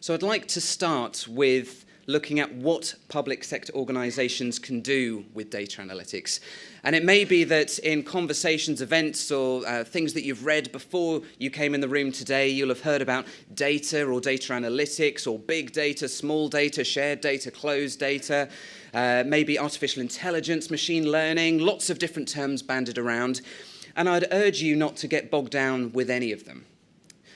So I'd like to start with looking at what public sector organisations can do with data analytics. And it may be that in conversations, events, or things that you've read before you came in the room today, you'll have heard about data or data analytics or big data, small data, shared data, closed data, maybe artificial intelligence, machine learning, lots of different terms banded around. And I'd urge you not to get bogged down with any of them.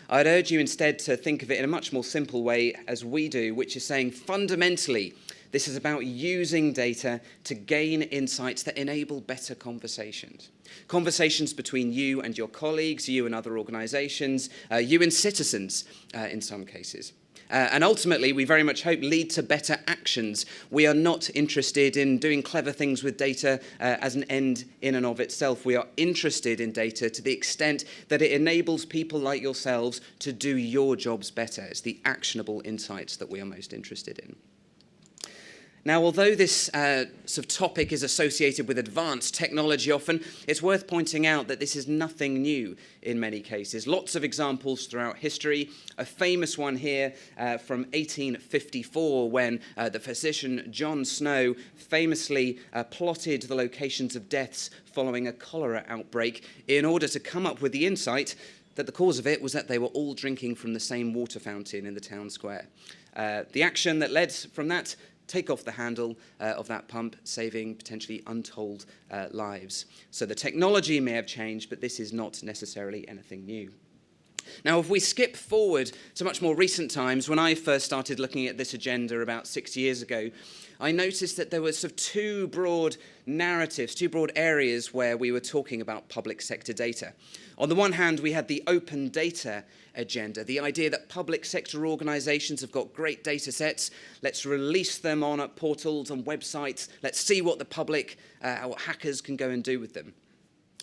I'd urge you instead to think of it in a much more simple way as we do, which is saying fundamentally, this is about using data to gain insights that enable better conversations. Conversations between you and your colleagues, you and other organisations, you and citizens in some cases. And ultimately, we very much hope lead to better actions. We are not interested in doing clever things with data as an end in and of itself. We are interested in data to the extent that it enables people like yourselves to do your jobs better. It's the actionable insights that we are most interested in. Now, although this sort of topic is associated with advanced technology often, it's worth pointing out that this is nothing new in many cases. Lots of examples throughout history. A famous one here from 1854 when the physician John Snow famously plotted the locations of deaths following a cholera outbreak in order to come up with the insight that the cause of it was that they were all drinking from the same water fountain in the town square. The action that led from that: take off the handle of that pump, saving potentially untold lives. So the technology may have changed, but this is not necessarily anything new. Now, if we skip forward to much more recent times, when I first started looking at this agenda about 6 years ago, I noticed that there were sort of two broad narratives, two broad areas where we were talking about public sector data. On the one hand, we had the open data agenda, the idea that public sector organisations have got great data sets. Let's release them on portals and websites. Let's see what the public, what hackers can go and do with them.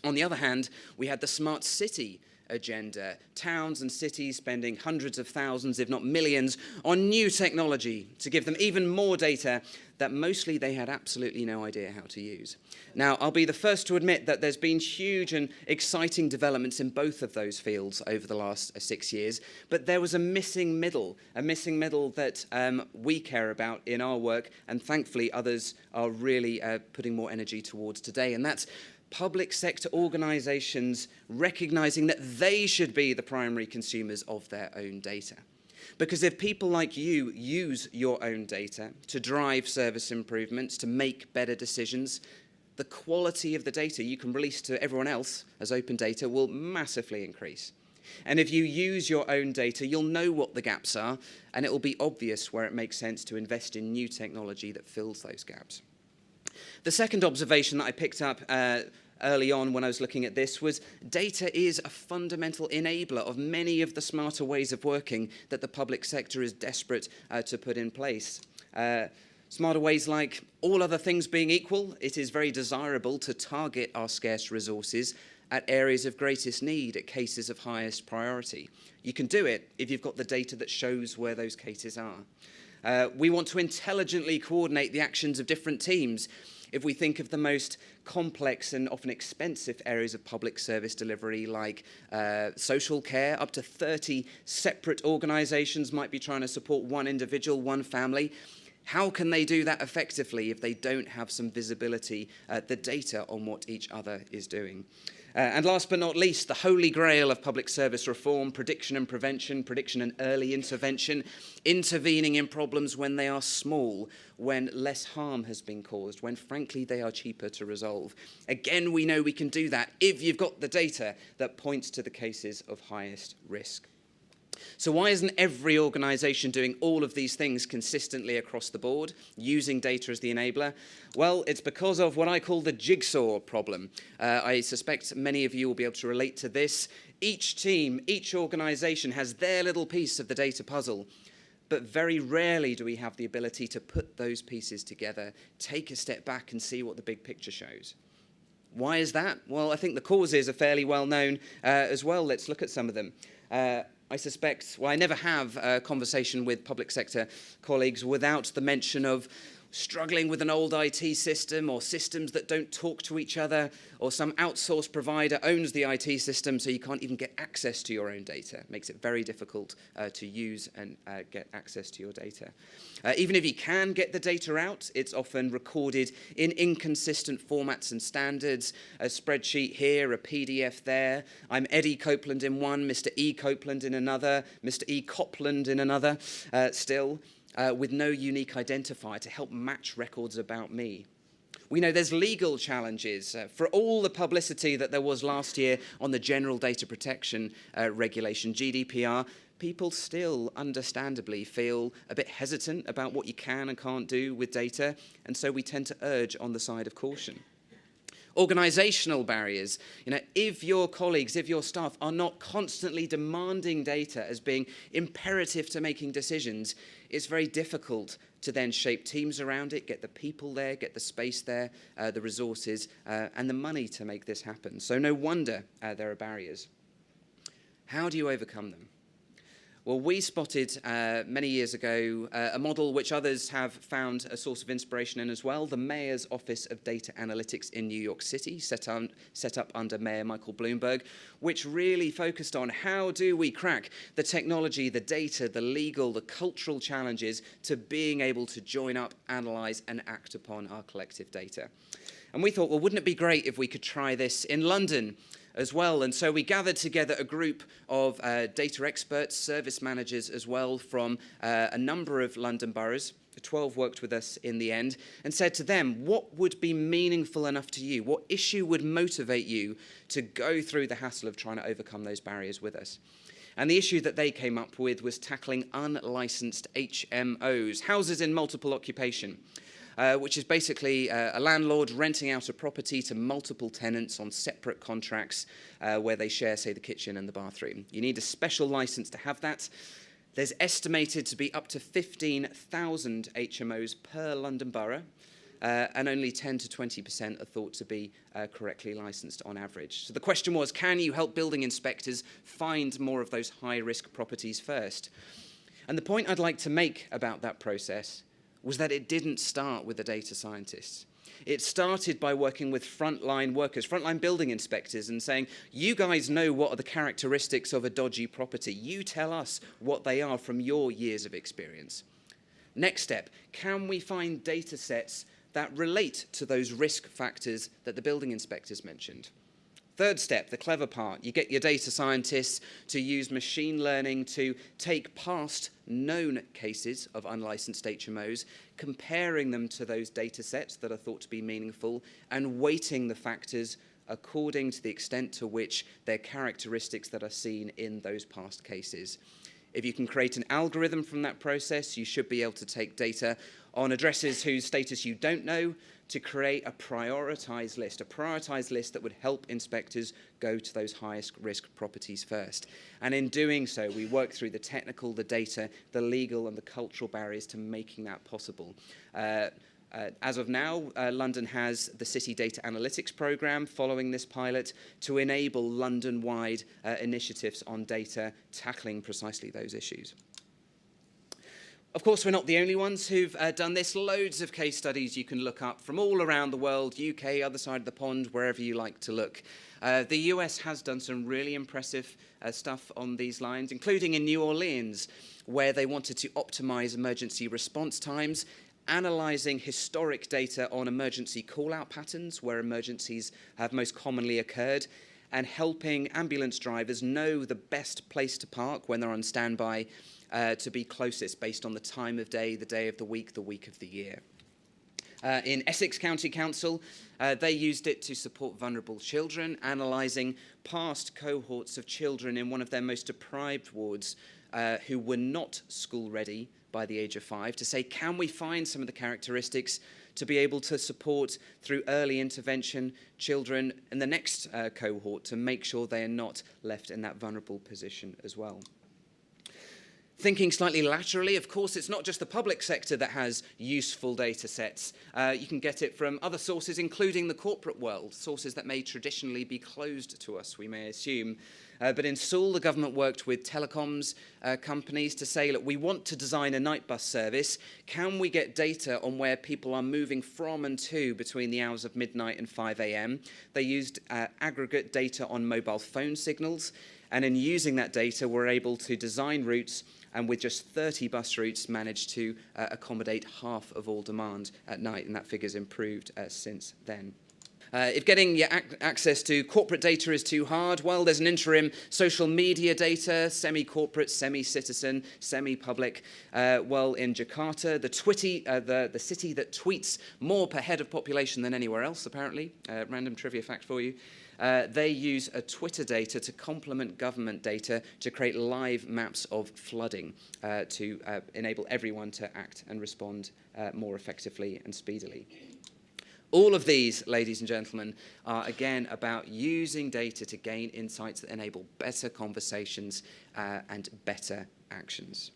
On the other hand, we had the smart city agenda, towns and cities spending hundreds of thousands, if not millions, on new technology to give them even more data that mostly they had absolutely no idea how to use. Now, I'll be the first to admit that there's been huge and exciting developments in both of those fields over the last 6 years, but there was a missing middle that we care about in our work, and thankfully others are really putting more energy towards today, and that's public sector organisations recognising that they should be the primary consumers of their own data. Because if people like you use your own data to drive service improvements, to make better decisions, the quality of the data you can release to everyone else as open data will massively increase. And if you use your own data, you'll know what the gaps are, and it will be obvious where it makes sense to invest in new technology that fills those gaps. The second observation that I picked up early on when I was looking at this was data is a fundamental enabler of many of the smarter ways of working that the public sector is desperate to put in place. Smarter ways like, all other things being equal, it is very desirable to target our scarce resources at areas of greatest need, at cases of highest priority. You can do it if you've got the data that shows where those cases are. We want to intelligently coordinate the actions of different teams. If we think of the most complex and often expensive areas of public service delivery, like social care, up to 30 separate organisations might be trying to support one individual, one family. How can they do that effectively if they don't have some visibility, the data on what each other is doing? And last but not least, the holy grail of public service reform: prediction and prevention, prediction and early intervention, intervening in problems when they are small, when less harm has been caused, when frankly they are cheaper to resolve. Again, we know we can do that if you've got the data that points to the cases of highest risk. So why isn't every organisation doing all of these things consistently across the board, using data as the enabler? Well, it's because of what I call the jigsaw problem. I suspect many of you will be able to relate to this. Each team, each organisation has their little piece of the data puzzle, but very rarely do we have the ability to put those pieces together, take a step back and see what the big picture shows. Why is that? Well, I think the causes are fairly well known as well. Let's look at some of them. I suspect, well, I never have a conversation with public sector colleagues without the mention of struggling with an old IT system or systems that don't talk to each other, or some outsourced provider owns the IT system so you can't even get access to your own data. It makes it very difficult to use and get access to your data. Even if you can get the data out, it's often recorded in inconsistent formats and standards, a spreadsheet here, a PDF there. I'm Eddie Copeland in one, Mr. E. Copeland in another, Mr. E. Copeland in another still. With no unique identifier to help match records about me. We know there's legal challenges. For all the publicity that there was last year on the General Data Protection Regulation, GDPR, people still understandably feel a bit hesitant about what you can and can't do with data, and so we tend to urge on the side of caution. Organizational barriers. If your colleagues, if your staff are not constantly demanding data as being imperative to making decisions, it's very difficult to then shape teams around it, get the people there, get the space there, the resources, and the money to make this happen. So no wonder there are barriers. How do you overcome them? Well, we spotted many years ago a model which others have found a source of inspiration in as well, the Mayor's Office of Data Analytics in New York City, set up under Mayor Michael Bloomberg, which really focused on how do we crack the technology, the data, the legal, the cultural challenges to being able to join up, analyze, and act upon our collective data. And we thought, well, wouldn't it be great if we could try this in London as well? And so we gathered together a group of data experts, service managers as well, from a number of London boroughs. 12 worked with us in the end, and said to them, what would be meaningful enough to you? What issue would motivate you to go through the hassle of trying to overcome those barriers with us? And the issue that they came up with was tackling unlicensed HMOs, houses in multiple occupation. Which is basically a landlord renting out a property to multiple tenants on separate contracts where they share, say, the kitchen and the bathroom. You need a special license to have that. There's estimated to be up to 15,000 HMOs per London borough, and only 10 to 20% are thought to be correctly licensed on average. So the question was, can you help building inspectors find more of those high-risk properties first? And the point I'd like to make about that process was that it didn't start with the data scientists. It started by working with frontline workers, frontline building inspectors, and saying, you guys know what are the characteristics of a dodgy property. You tell us what they are from your years of experience. Next step, can we find data sets that relate to those risk factors that the building inspectors mentioned? Third step, the clever part, you get your data scientists to use machine learning to take past known cases of unlicensed HMOs, comparing them to those data sets that are thought to be meaningful, and weighting the factors according to the extent to which they're characteristics that are seen in those past cases. If you can create an algorithm from that process, you should be able to take data on addresses whose status you don't know to create a prioritized list that would help inspectors go to those highest risk properties first. And in doing so, we work through the technical, the data, the legal, and the cultural barriers to making that possible. As of now, London has the City Data Analytics Programme following this pilot to enable London-wide initiatives on data tackling precisely those issues. Of course, we're not the only ones who've done this. Loads of case studies you can look up from all around the world, UK, other side of the pond, wherever you like to look. The US has done some really impressive stuff on these lines, including in New Orleans, where they wanted to optimize emergency response times, analyzing historic data on emergency call-out patterns where emergencies have most commonly occurred, and helping ambulance drivers know the best place to park when they're on standby to be closest based on the time of day of the week of the year. In Essex County Council, they used it to support vulnerable children, analysing past cohorts of children in one of their most deprived wards who were not school ready by the age of 5, to say, can we find some of the characteristics to be able to support through early intervention children in the next cohort to make sure they are not left in that vulnerable position as well. Thinking slightly laterally, of course, it's not just the public sector that has useful data sets. You can get it from other sources, including the corporate world, sources that may traditionally be closed to us, we may assume. But in Seoul, the government worked with telecoms companies to say, look, we want to design a night bus service. Can we get data on where people are moving from and to between the hours of midnight and 5 a.m.? They used aggregate data on mobile phone signals. And in using that data, we're able to design routes, and with just 30 bus routes, managed to accommodate half of all demand at night, and that figure's improved since then. If getting your access to corporate data is too hard, well, there's an interim social media data, semi-corporate, semi-citizen, semi-public. Well, in Jakarta, the city that tweets more per head of population than anywhere else, apparently, random trivia fact for you, they use a Twitter data to complement government data to create live maps of flooding to enable everyone to act and respond more effectively and speedily. All of these, ladies and gentlemen, are again about using data to gain insights that enable better conversations and better actions.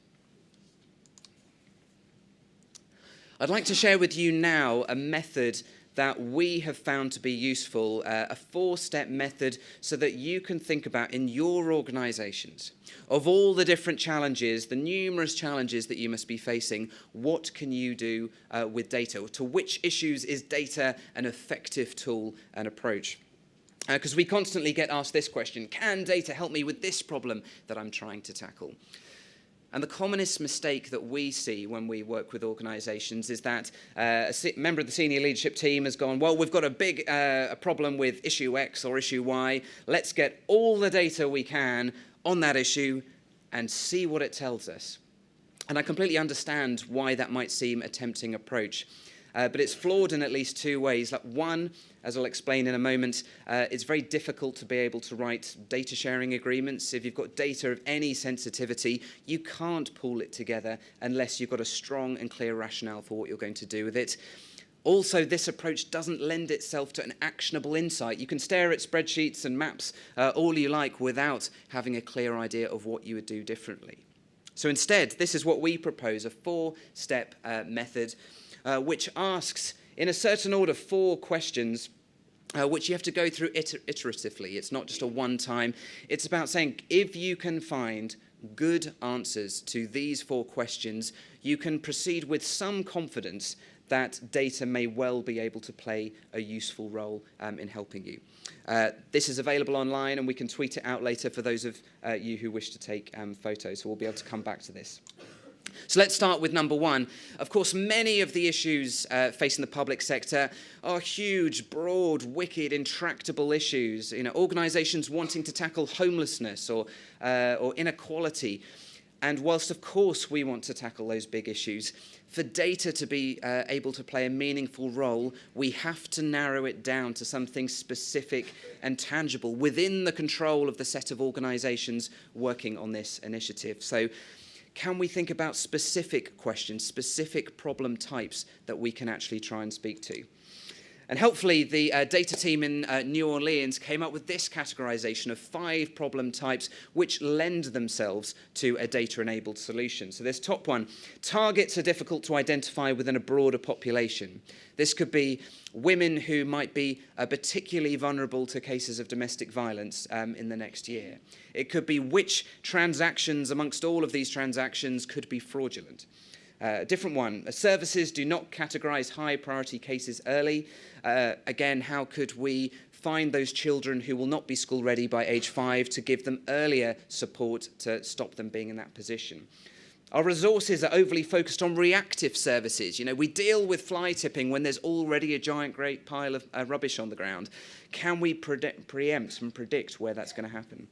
I'd like to share with you now a method that we have found to be useful, a 4-step method so that you can think about in your organizations, of all the different challenges, the numerous challenges that you must be facing, what can you do with data? To which issues is data an effective tool and approach? Because we constantly get asked this question, can data help me with this problem that I'm trying to tackle? And the commonest mistake that we see when we work with organizations is that a member of the senior leadership team has gone, well, we've got a big a problem with issue X or issue Y. Let's get all the data we can on that issue and see what it tells us. And I completely understand why that might seem a tempting approach. But it's flawed in at least 2 ways. Like one, as I'll explain in a moment, it's very difficult to be able to write data sharing agreements. If you've got data of any sensitivity, you can't pool it together unless you've got a strong and clear rationale for what you're going to do with it. Also, this approach doesn't lend itself to an actionable insight. You can stare at spreadsheets and maps all you like without having a clear idea of what you would do differently. So instead, this is what we propose, a 4-step method which asks, in a certain order, 4 questions which you have to go through iteratively. It's not just a one-time. It's about saying, if you can find good answers to these 4 questions, you can proceed with some confidence that data may well be able to play a useful role in helping you. This is available online, and we can tweet it out later for those of you who wish to take photos, so we'll be able to come back to this. So let's start with number 1. Of course, many of the issues facing the public sector are huge, broad, wicked, intractable issues. You know, organizations wanting to tackle homelessness or inequality. And whilst, of course, we want to tackle those big issues, for data to be able to play a meaningful role, we have to narrow it down to something specific and tangible within the control of the set of organizations working on this initiative. So can we think about specific questions, specific problem types that we can actually try and speak to? And helpfully, the data team in New Orleans came up with this categorization of 5 problem types which lend themselves to a data-enabled solution. So this top one, targets are difficult to identify within a broader population. This could be women who might be particularly vulnerable to cases of domestic violence in the next year. It could be which transactions amongst all of these transactions could be fraudulent. A different one, services do not categorize high priority cases early. Again, how could we find those children who will not be school ready by age 5 to give them earlier support to stop them being in that position? Our resources are overly focused on reactive services. You know, we deal with fly tipping when there's already a giant great pile of rubbish on the ground. Can we preempt and predict where that's going to happen?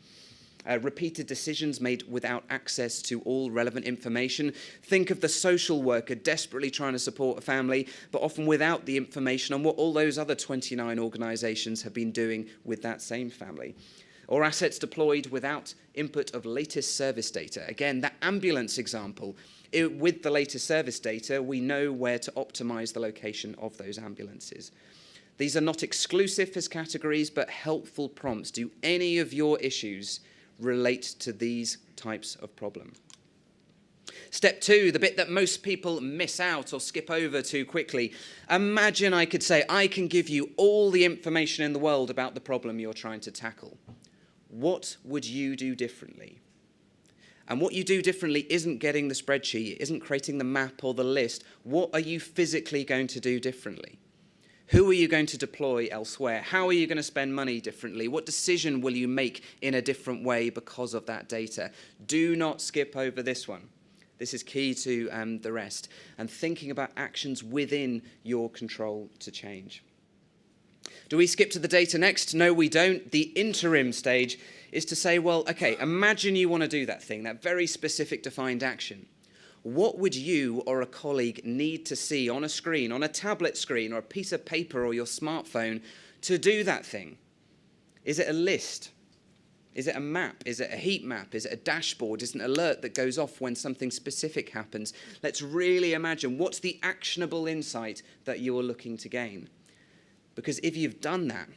Repeated decisions made without access to all relevant information. Think of the social worker desperately trying to support a family, but often without the information on what all those other 29 organizations have been doing with that same family. Or assets deployed without input of latest service data. Again, that ambulance example, with the latest service data, we know where to optimize the location of those ambulances. These are not exclusive as categories, but helpful prompts. Do any of your issues relate to these types of problem? Step 2, the bit that most people miss out or skip over too quickly. Imagine I could say, I can give you all the information in the world about the problem you're trying to tackle. What would you do differently? And what you do differently isn't getting the spreadsheet, isn't creating the map or the list. What are you physically going to do differently? Who are you going to deploy elsewhere? How are you going to spend money differently? What decision will you make in a different way because of that data? Do not skip over this one. This is key to the rest. And thinking about actions within your control to change. Do we skip to the data next? No, we don't. The interim stage is to say, well, okay, imagine you want to do that thing, that very specific defined action. What would you or a colleague need to see on a screen, on a tablet screen or a piece of paper or your smartphone to do that thing? Is it a list? Is it a map? Is it a heat map? Is it a dashboard? Is it an alert that goes off when something specific happens? Let's really imagine what's the actionable insight that you're looking to gain. Because if you've done that,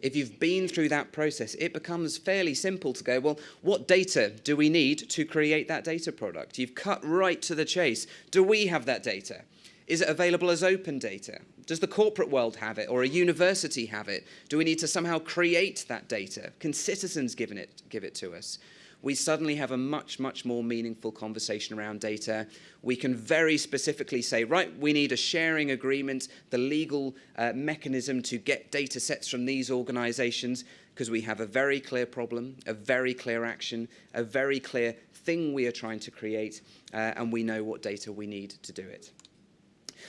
if you've been through that process, it becomes fairly simple to go, well, what data do we need to create that data product? You've cut right to the chase. Do we have that data? Is it available as open data? Does the corporate world have it or a university have it? Do we need to somehow create that data? Can citizens give it to us? We suddenly have a much, much more meaningful conversation around data. We can very specifically say, right, we need a sharing agreement, the legal mechanism to get data sets from these organizations, because we have a very clear problem, a very clear action, a very clear thing we are trying to create, and we know what data we need to do it.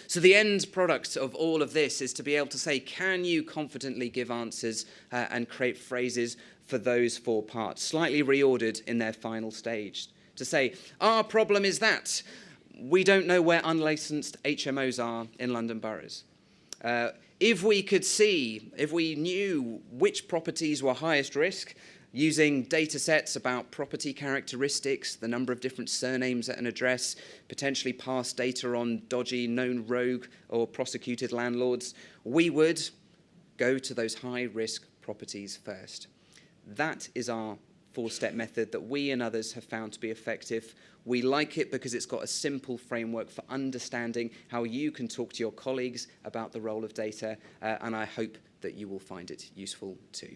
So the end product of all of this is to be able to say, can you confidently give answers and create phrases for those 4 parts, slightly reordered in their final stage? To say, our problem is that we don't know where unlicensed HMOs are in London boroughs. If we knew which properties were highest risk, using data sets about property characteristics, the number of different surnames at an address, potentially past data on dodgy, known rogue or prosecuted landlords, we would go to those high-risk properties first. That is our 4-step method that we and others have found to be effective. We like it because it's got a simple framework for understanding how you can talk to your colleagues about the role of data, and I hope that you will find it useful too.